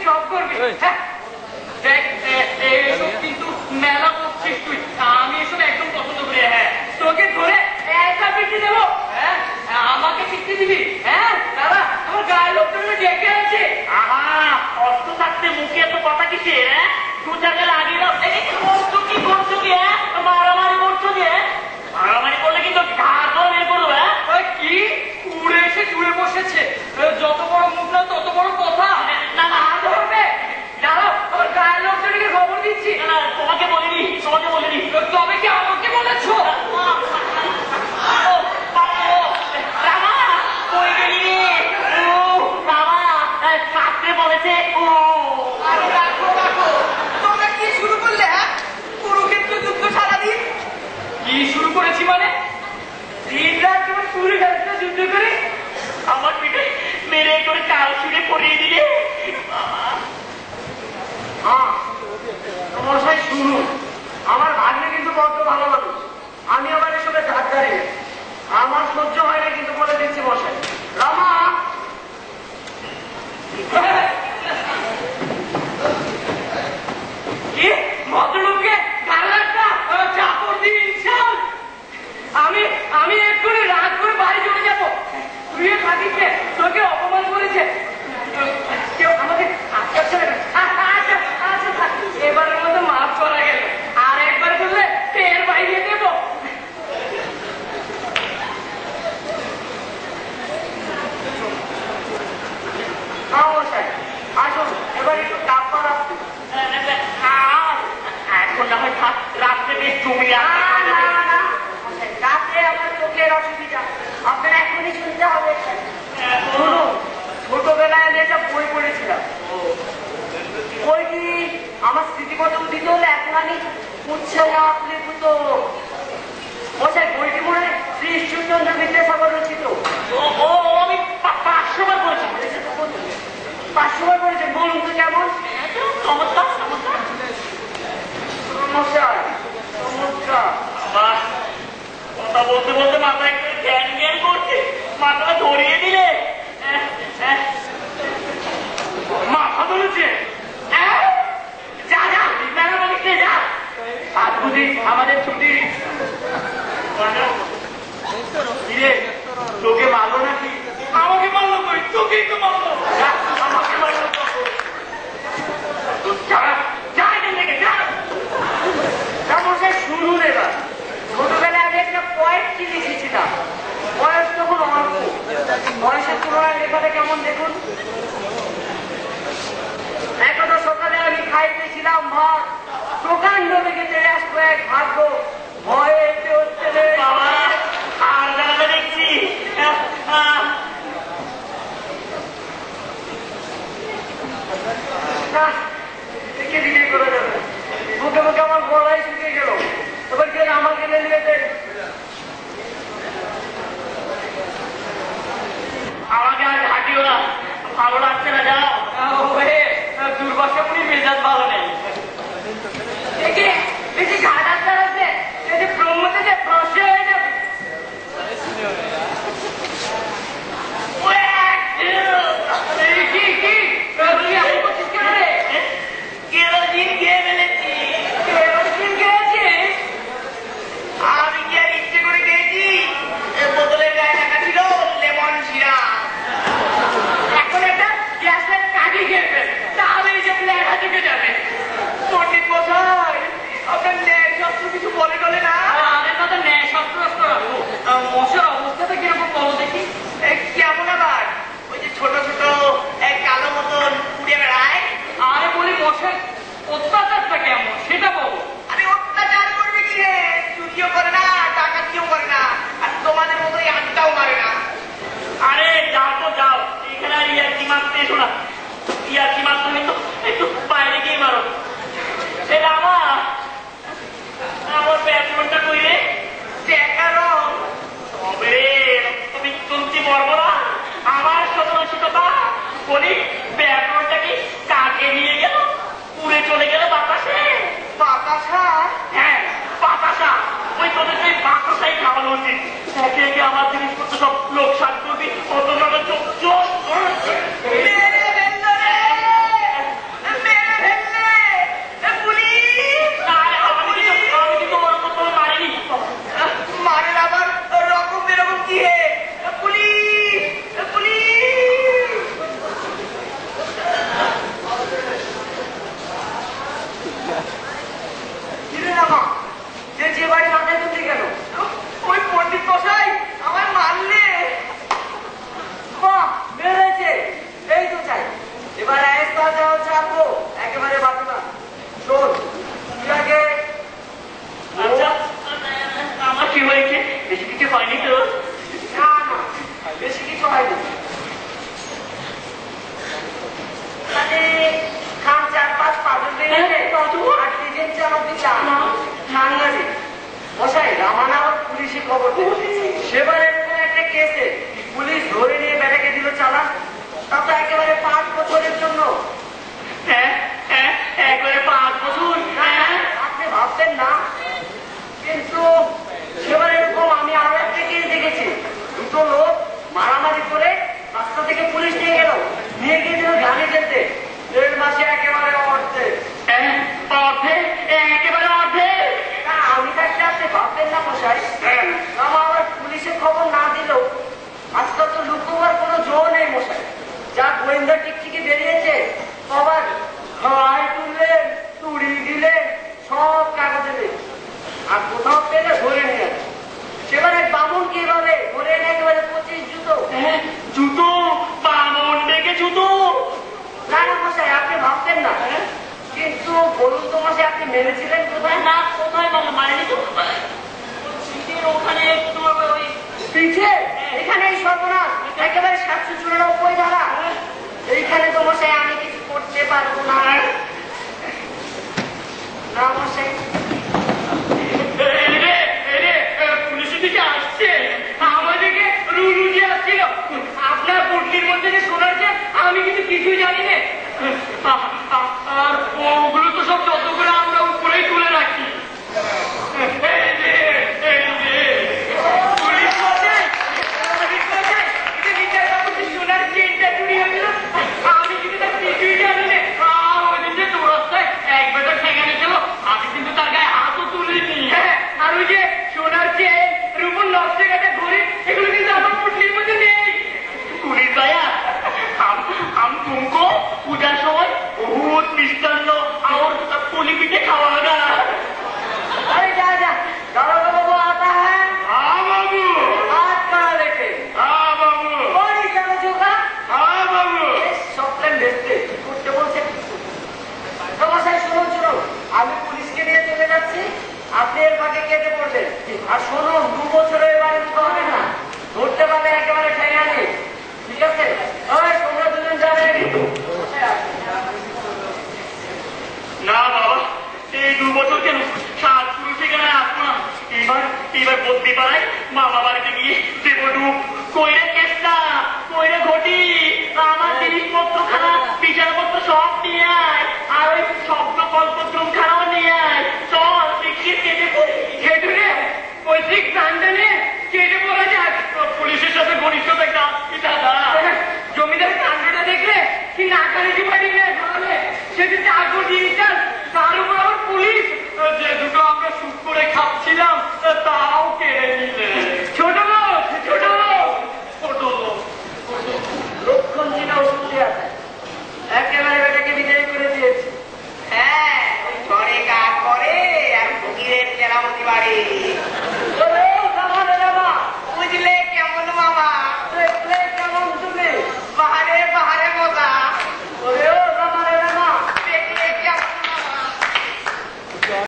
সব করবি। দেখ এসব কিন্তু মেলা করছিস তুই, আমি এসব একদম পছন্দ করি। হ্যাঁ, তোকে ধরে একা পিটি দেবো। হ্যাঁ, আমাকে পিটি দিবি? হ্যাঁ দাদা, আমার গায়ের লোক তুমি ডেকে আছে। আহা, অস্ত্র থাকতে মুখে এত কথা কিসে? হ্যাঁ, দু জায়গায় লাগিয়ে দাও। করছো কি, করছো কি? হ্যাঁ, মারামারি করছো যে? মারামারি করলে কি তোর ঘাড় ধরে বের করবো? হ্যাঁ, কি উড়ে এসে জুড়ে বসেছে, যত বড় মুখ না তত বড় কথা। না না, ধরবে। দাঁড়াও, আমার গায়ের লোকজনকে খবর দিচ্ছি। না, তোমাকে বলিনি, তোমাকে বলিনি। তবে কি আমাকে বলেছো? রামা কই গেলি? ও রামা কাকরে বলেছে। ও আরে রাখো রাখো, তোমরা কি শুরু করলে? হ্যাঁ, কুরুক্ষেত্র যুদ্ধ সারাদিন কি শুরু করেছি মানে? দিন রাত তোমার কুরুক্ষেত্র যুদ্ধ করে আমার পিঠে মেরে করে কাল ছুড়ে পড়িয়ে দিলে। মশাই শুনুন, আমার ভাগ্নে কিন্তু বড্ড ভালো মানুষ, আমি আবার এসবে ধার ধারি না, আমার সহ্য হয় না কিন্তু বলে দিচ্ছি মশাই। রামা কি ভদ্রলোককে গালাটা চাপড় দিন। আমি এক্ষুনি রাত করে বাড়ি চলে যাবো। তুই থাকিস, তোকে অপমান করেছে কেউ আমাকে। আচ্ছা এবারের মতো মাফ করা গেল, আর একবার করলে টের বাইরে দেবো। মশাই আসুন, এবার একটু কাপড় রাখুন। এখন না হয় থাক, রাত্রে বেশ জমিয়ে রাতে আমার চোখের অসুবিধা, আপনার এখনই শুনতে হবে। শুনুন, ছোটবেলায় আমি একটা বই পড়েছিলাম, বইটি আমার স্মৃতিগত উদিত হলে এখন আমি উৎসাহ আপ্লুত। মশাই বইটি মনে হয় শ্রী ঈশ্বরচন্দ্র বিদ্যাসাগর রচিত। ও আমি 500 বার করেছি। 500 বার পড়েছেন? বলুন তো কেমন? চমৎকার চমৎকার। মশাই চমৎকার। কথা বলতে বলতে মাথা একটু জ্ঞান জ্ঞান করছে, মাথাটা ধরিয়ে দিলে। মাথা ধরেছে? যা যা, মেলা বলিস যা। আজ বুঝি আমাদের ছুটি। তোকে মারলো নাকি? আমাকে মারলো কই? তোকেই তো মারলো। আমাকে মারলো শুনুন, এবার ছোটবেলায় আমি একটা পয়েন্ট কিনে এসেছিলাম, বয়স তখন অল্প, বয়সের তুলনায় লেখাটা কেমন দেখুন। একদা সকালে আমি খাইতেছিলাম ভাত, প্রকাণ্ড থেকে চলে আসবো এক ভাগ্য, ভয়ে হচ্ছে বাবা আর দাঁড়াতে দেখছি। দিকে করে যাবে, মুখে মুখে আমার গলায় শুকিয়ে গেল, এবার কেন আমাকে নিয়ে আমাকে আর হাঁটিও না, ভালো লাগছে না। যাও দুর্বাসাপুরি মেজাজ ভালো নেই। দেখি ঘাট আসার আছে, যদি ব্রহ্মতে যে প্রশ্ন হয়ে যাবে। কেরোজিন খেয়ে ফেলেছি। আমি কি আর ইচ্ছে করে খেয়েছি? বোতলের গায়ে রাখা ছিল লেমন সিরাপ। এখন একটা গ্যাসের কাঠি খেয়ে তাহলে এই যে প্লেটা ঢুকে যাবে। পণ্ডিত মশাই, আপনার ন্যায় শাস্ত্র কিছু বলে টলে না? আমাদের কথা ন্যায় শাস্ত্র রাখবো। মশার অবস্থাটা কিরকম বলো দেখি। কেমন আবার? ওই যে ছোট ছোট এক কালো মতন উড়ে বেড়ায়। আরে বলি মশার অত্যাচারটা কেমন সেটা বলো। আরে অত্যাচার করবে কি রে? চুরিও করে না, ডাকাতিও করে না, আর তোমাদের মতোই আড্ডাও মারে না। আরে যাও তো যাও, এখানে আর ইয়ার্কি মারতে এসো না। ইয়ার্কি মারতে হলে তো একটু বাইরে গিয়ে মারো। এ রামা, আমার ব্যাটমনটা কই রে? দেখা রং তবে রে তুমি চলতি মরবো না। আমার সদনশীলতা বলি, ব্যাটমনটা কি কাকে নিয়ে গেল? উড়ে চলে গেল বাতাসে। বাতাসা? হ্যাঁ বাতাসা। ওই তোদের সেই বাতাসাই খাওয়ানো উচিত। একে একে আমার জিনিসপত্র সব লোক সাত করবি, অত চোখ চোখ আর ডিজেল চালাতে সাংঘাতিক মশাই রামানা আবার পুলিশে খবর সেবার এরকম একটা কেসে পুলিশ ধরে নিয়ে বেটাকে দিল চালান তা তো একেবারে 5 বছরের জন্য। একবারে 5 বছর। আপনি ভাবতেন না, কিন্তু সেবার এরকম আমি আরো একটা কেস দেখেছি। দুটো লোক মারামারি করে রাস্তা থেকে পুলিশ নিয়ে গেল, নিয়ে গিয়েছিল ধানে খেলতে। 1.5 মাসে একেবারে অর্ধেক। একেবারে অর্ধেক। আমি থাকতে আপনি ভাবতেন না মশাই, আমার পুলিশের খবর না দিল। আজকাল তো লুকোবার কোনো জো নেই মশাই। যা গোয়েন্দা টিকটিকি বেরিয়েছে সবার হাই তুললেন, তুড়ি দিলেন, সব কাগজে দিলেন। আর কোথাও পেলে ধরে নিয়ে আসে। সেবার এক বামুন কি বলে ধরে এনে একেবারে 25 জুতো। জুতো? বামন ডেকে জুতো? না না মশাই, আপনি ভাবতেন না। কিন্তু বলুন তো মশাই, আপনি মেরেছিলেন কোথায়? না, কোথায় মারেনি তো। ওখানে ওই পিছে এখানে এই সর্বনাশ, একেবারে 794 ধারা। এইখানে তো মশাই আমি কিছু করতে পারবো না। না মশাই, পুলিশের দিকে আসছে, আমাদেরকে রুলুজি আসছিল। আপনার পুটলির মধ্যে যে শোনাচ্ছে আমি কিন্তু কিছুই জানি না। আর ওগুলো তো সব যত করে আমরা উপরেই তুলে রাখি। সোনার চেনটা চুরি হয়েছিল, আমি কিন্তু তার কিছুই জানি না। ওই দিন যে চৌরাস্তায় এক বেটা ঠেঙে নিয়েছিল, আমি কিন্তু তার গায়ে হাতও তুলিনি। হ্যাঁ, আর ওই যে সোনার চেন, রূপোর নকশা কাটা ঘড়ি, এগুলো কিন্তু আমার পুটলির মধ্যে নেই। পুলিশ ভাইয়া, हम तुमको पूजा समय बहुत मिष्टान्न और पुली पीठे खावागा। अरे जा जा, दारोगा बाबू आता है। हाँ बाबू। हाथ करा लेके। हाँ बाबू। बड़ी समझोगा। हाँ बाबू। সব প্ল্যান ভেস্তে করতে বলছে। তো মশাই শুনুন শুনুন, আমি পুলিশকে নিয়ে চলে যাচ্ছি, আপনি এর ফাঁকে কেটে পড়বেন। আর শুনুন, 2 বছরে এবারে মুখে হবে না, ধরতে পারলে একেবারে ঠেঙা নেই। ঠিক আছে? ওই তোমরা দুজন যাবে। না বাবা, এই 2 বছর কেন, 7 পুরুষ এখানে আসবো না। এবার বদ্যি পাড়ায় মামা বাড়িতে গিয়ে দেবো ডুব। কইরে কেসটা, কইরে ঘটি, আমার জিনিসপত্র খানা, বিছানাপত্র সব নিয়ে আয়। আর ওই শব্দ কল্পদ্রম খানাও নিয়ে আয়। চল শিখিয়ে কেটে পড়ি। ঘেটু রে, ওই ঠিক টানটানে কেটে পড়া যাক। পুলিশের সাথে ঘনিষ্ঠতা একটা দাদা। জমিদার কাণ্ডটা দেখলে কি নাকানি পাটি নেয় ভাবে, সেটা চাকর জিনিসটা, তার উপর আবার পুলিশ। যে দুটো আমরা সুখ করে খাচ্ছিলাম তাও কেড়ে নিলে। ছোট